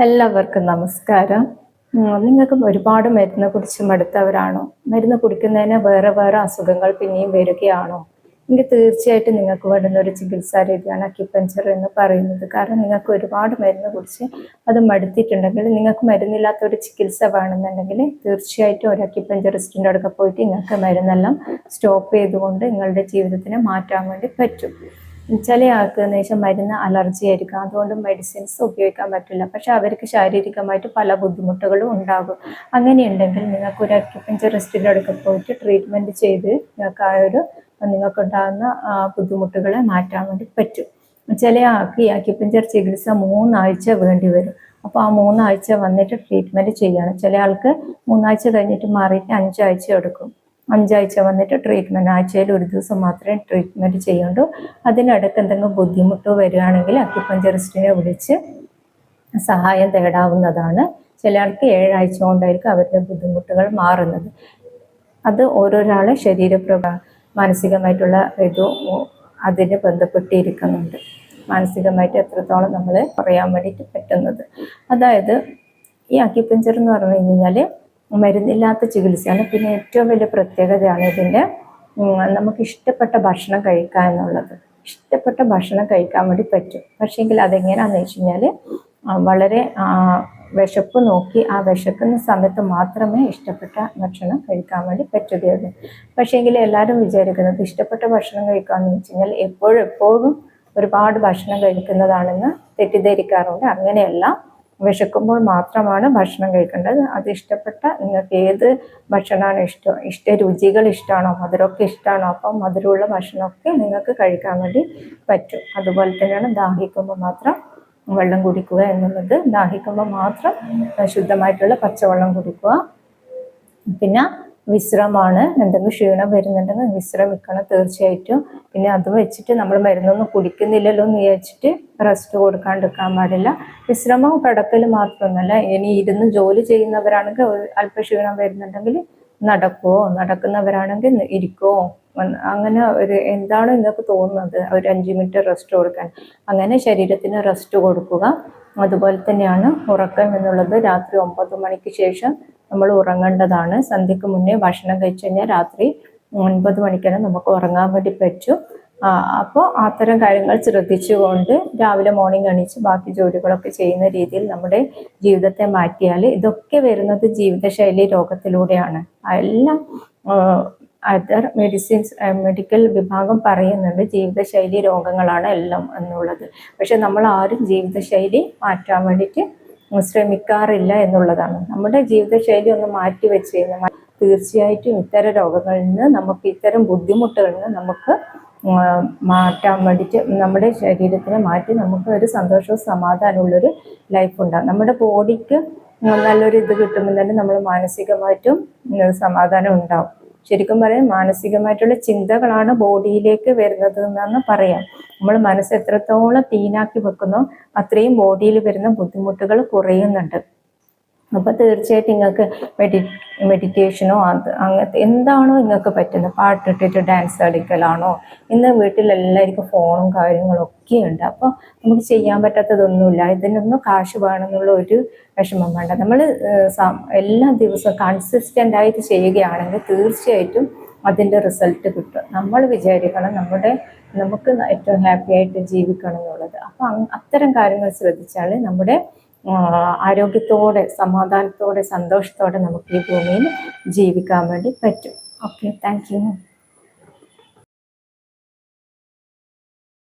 എല്ലാവർക്കും നമസ്കാരം. നിങ്ങൾക്ക് ഒരുപാട് മരുന്ന് കുടിച്ച് മടുത്തവരാണോ? മരുന്ന് കുടിക്കുന്നതിന് വേറെ വേറെ അസുഖങ്ങൾ പിന്നെയും വരികയാണോ? എങ്കിൽ തീർച്ചയായിട്ടും നിങ്ങൾക്ക് വേണ്ടുന്ന ഒരു ചികിത്സാ രീതിയാണ് അക്യുപഞ്ചർ എന്ന് പറയുന്നത്. കാരണം നിങ്ങൾക്ക് ഒരുപാട് മരുന്ന് കുടിച്ച് അത് മടുത്തിട്ടുണ്ടെങ്കിൽ, നിങ്ങൾക്ക് മരുന്നില്ലാത്ത ഒരു ചികിത്സ വേണമെന്നുണ്ടെങ്കിൽ തീർച്ചയായിട്ടും ഒരു അക്യുപഞ്ചറിസ്റ്റിൻ്റെ അടുക്ക പോയിട്ട് നിങ്ങൾക്ക് മരുന്നെല്ലാം സ്റ്റോപ്പ് ചെയ്തുകൊണ്ട് നിങ്ങളുടെ ജീവിതത്തിനെ മാറ്റാൻ വേണ്ടി പറ്റും. ചില ആൾക്ക് എന്ന് വെച്ചാൽ മരുന്ന് അലർജി ആയിരിക്കും, അതുകൊണ്ട് മെഡിസിൻസ് ഉപയോഗിക്കാൻ പറ്റില്ല. പക്ഷെ അവർക്ക് ശാരീരികമായിട്ട് പല ബുദ്ധിമുട്ടുകളും ഉണ്ടാകും. അങ്ങനെയുണ്ടെങ്കിൽ നിങ്ങൾക്ക് ഒരു അക്യുപഞ്ചറിസ്റ്റിൻ്റെ അടുക്ക പോയിട്ട് ട്രീറ്റ്മെൻറ്റ് ചെയ്ത് നിങ്ങൾക്കുണ്ടാകുന്ന ബുദ്ധിമുട്ടുകളെ മാറ്റാൻ വേണ്ടി പറ്റും. ചില ആൾക്ക് ഈ അക്യുപഞ്ചർ ചികിത്സ 3 ആഴ്ച വേണ്ടി വരും. അപ്പോൾ ആ 3 ആഴ്ച വന്നിട്ട് ട്രീറ്റ്മെൻറ്റ് ചെയ്യണം. ചില ആൾക്ക് 3 ആഴ്ച കഴിഞ്ഞിട്ട് മാറിയിട്ട് 5 ആഴ്ച എടുക്കും. 5 ആഴ്ച വന്നിട്ട് ട്രീറ്റ്മെൻറ്റ്, ആഴ്ചയിൽ ഒരു ദിവസം മാത്രമേ ട്രീറ്റ്മെൻറ്റ് ചെയ്യുള്ളൂ. അതിനിടയ്ക്ക് എന്തെങ്കിലും ബുദ്ധിമുട്ടോ വരികയാണെങ്കിൽ അക്യുപഞ്ചറിസ്റ്റിനെ വിളിച്ച് സഹായം തേടാവുന്നതാണ്. ചില ആൾക്ക് 7 ആഴ്ച കൊണ്ടായിരിക്കും അവരുടെ ബുദ്ധിമുട്ടുകൾ മാറുന്നത്. അത് ഓരോരാളെ മാനസികമായിട്ടുള്ള അതിന് ബന്ധപ്പെട്ടിരിക്കുന്നുണ്ട്. മാനസികമായിട്ട് എത്രത്തോളം നമ്മൾ പറയാൻ വേണ്ടിയിട്ട് പറ്റുന്നത്. അതായത് ഈ അക്യുപഞ്ചർ എന്ന് പറഞ്ഞു കഴിഞ്ഞാൽ മരുന്നില്ലാത്ത ചികിത്സയാണ്. പിന്നെ ഏറ്റവും വലിയ പ്രത്യേകതയാണ് ഇതിൻ്റെ നമുക്ക് ഇഷ്ടപ്പെട്ട ഭക്ഷണം കഴിക്കുക എന്നുള്ളത്. ഇഷ്ടപ്പെട്ട ഭക്ഷണം കഴിക്കാൻ വേണ്ടി പറ്റും. പക്ഷേങ്കിൽ അതെങ്ങനെയാണെന്ന് വെച്ച് കഴിഞ്ഞാൽ വളരെ വിശപ്പ് നോക്കി ആ വിശക്കുന്ന സമയത്ത് മാത്രമേ ഇഷ്ടപ്പെട്ട ഭക്ഷണം കഴിക്കാൻ വേണ്ടി പറ്റുകയുള്ളൂ. പക്ഷേങ്കിൽ എല്ലാവരും വിചാരിക്കുന്നത് ഇഷ്ടപ്പെട്ട ഭക്ഷണം കഴിക്കാമെന്ന് വെച്ച് കഴിഞ്ഞാൽ എപ്പോഴും ഒരുപാട് ഭക്ഷണം കഴിക്കുന്നതാണെന്ന് തെറ്റിദ്ധരിക്കാറുണ്ട്. അങ്ങനെയല്ല, വിശക്കുമ്പോൾ മാത്രമാണ് ഭക്ഷണം കഴിക്കേണ്ടത്. അത് ഇഷ്ടപ്പെട്ട നിങ്ങൾക്ക് ഏത് ഭക്ഷണമാണ് രുചികൾ ഇഷ്ടമാണോ, മധുരമൊക്കെ ഇഷ്ടമാണോ, അപ്പം മധുരമുള്ള ഭക്ഷണമൊക്കെ നിങ്ങൾക്ക് കഴിക്കാൻ വേണ്ടി പറ്റും. അതുപോലെ തന്നെയാണ് ദാഹിക്കുമ്പോൾ മാത്രം വെള്ളം കുടിക്കുക എന്നുള്ളത്. ദാഹിക്കുമ്പോൾ മാത്രം ശുദ്ധമായിട്ടുള്ള പച്ചവെള്ളം കുടിക്കുക. പിന്നെ വിശ്രമമാണ്. എന്തെങ്കിലും ക്ഷീണം വരുന്നുണ്ടെങ്കിൽ വിശ്രമിക്കണം തീർച്ചയായിട്ടും. പിന്നെ അത് വെച്ചിട്ട് നമ്മൾ മരുന്നൊന്നും കുടിക്കുന്നില്ലല്ലോ എന്ന് വിചാരിച്ചിട്ട് റെസ്റ്റ് കൊടുക്കാണ്ടിരിക്കാൻ പാടില്ല. വിശ്രമം കിടക്കൽ മാത്രമൊന്നുമല്ല. ഇനി ഇരുന്ന് ജോലി ചെയ്യുന്നവരാണെങ്കിൽ അല്പ ക്ഷീണം വരുന്നുണ്ടെങ്കിൽ നടക്കുന്നവരാണെങ്കിൽ ഇരിക്കുമോ, അങ്ങനെ എന്താണ് നിങ്ങൾക്ക് തോന്നുന്നത് ഒരു 5 മിനിറ്റ് റെസ്റ്റ് കൊടുക്കാൻ, അങ്ങനെ ശരീരത്തിന് റെസ്റ്റ് കൊടുക്കുക. അതുപോലെ തന്നെയാണ് ഉറക്കം എന്നുള്ളത്. രാത്രി 9 മണിക്ക് ശേഷം നമ്മൾ ഉറങ്ങേണ്ടതാണ്. സന്ധ്യക്ക് മുന്നേ ഭക്ഷണം കഴിച്ചു കഴിഞ്ഞാൽ രാത്രി 9 മണിക്കാണ് നമുക്ക് ഉറങ്ങാൻ വേണ്ടി പറ്റും. അപ്പോൾ അത്തരം കാര്യങ്ങൾ ശ്രദ്ധിച്ചുകൊണ്ട് രാവിലെ മോർണിംഗ് എണീച്ച് ബാക്കി ജോലികളൊക്കെ ചെയ്യുന്ന രീതിയിൽ നമ്മുടെ ജീവിതത്തെ മാറ്റിയാൽ, ഇതൊക്കെ വരുന്നത് ജീവിതശൈലി രോഗത്തിലൂടെയാണ്. എല്ലാം മെഡിക്കൽ വിഭാഗം പറയുന്നുണ്ട് ജീവിതശൈലി രോഗങ്ങളാണ് എല്ലാം എന്നുള്ളത്. പക്ഷെ നമ്മൾ ആരും ജീവിതശൈലി മാറ്റാൻ വേണ്ടിയിട്ട് ശ്രമിക്കാറില്ല എന്നുള്ളതാണ്. നമ്മുടെ ജീവിതശൈലി ഒന്ന് മാറ്റി വെച്ച് കഴിഞ്ഞാൽ തീർച്ചയായിട്ടും ഇത്തരം രോഗങ്ങളിൽ നിന്ന് ഇത്തരം ബുദ്ധിമുട്ടുകളിൽ നിന്ന് നമുക്ക് മാറ്റാൻ വേണ്ടിയിട്ട് നമ്മുടെ ശരീരത്തിനെ മാറ്റി നമുക്ക് ഒരു സന്തോഷവും സമാധാനമുള്ളൊരു ലൈഫ് ഉണ്ടാകും. നമ്മുടെ ബോഡിക്ക് നല്ലൊരു കിട്ടുമ്പോൾ തന്നെ നമ്മൾ മാനസികമായിട്ടും സമാധാനം ഉണ്ടാവും. ശരിക്കും പറയാൻ മാനസികമായിട്ടുള്ള ചിന്തകളാണ് ബോഡിയിലേക്ക് വരുന്നത് എന്നാണ് പറയാം. നമ്മൾ മനസ്സ് എത്രത്തോളം ക്ലീനാക്കി വെക്കുന്നോ അത്രയും ബോഡിയിൽ വരുന്ന ബുദ്ധിമുട്ടുകൾ കുറയുന്നുണ്ട്. അപ്പോൾ തീർച്ചയായിട്ടും നിങ്ങൾക്ക് മെഡിറ്റേഷനോ അങ്ങനത്തെ എന്താണോ നിങ്ങൾക്ക് പറ്റുന്നത്, പാട്ടിട്ടിട്ട് ഡാൻസ് കളിക്കലാണോ, ഇന്ന് വീട്ടിലെല്ലാവർക്കും ഫോണും കാര്യങ്ങളും ഒക്കെ ഉണ്ട്. അപ്പോൾ നമുക്ക് ചെയ്യാൻ പറ്റാത്തതൊന്നുമില്ല. ഇതിനൊന്നും കാശ് വേണമെന്നുള്ള ഒരു വിഷമം വേണ്ട. നമ്മൾ എല്ലാ ദിവസവും കൺസിസ്റ്റൻ്റ് ആയിട്ട് ചെയ്യുകയാണെങ്കിൽ തീർച്ചയായിട്ടും അതിൻ്റെ റിസൾട്ട് കിട്ടും. നമ്മൾ വിചാരിക്കണം നമുക്ക് ഏറ്റവും ഹാപ്പി ആയിട്ട് ജീവിക്കണം എന്നുള്ളത്. അപ്പം അത്തരം കാര്യങ്ങൾ ശ്രദ്ധിച്ചാൽ നമ്മുടെ ആരോഗ്യത്തോടെ, സമാധാനത്തോടെ, സന്തോഷത്തോടെ നമുക്ക് ഈ ഭൂമിയിൽ ജീവിക്കാൻ വേണ്ടി പറ്റും. Okay, thank you.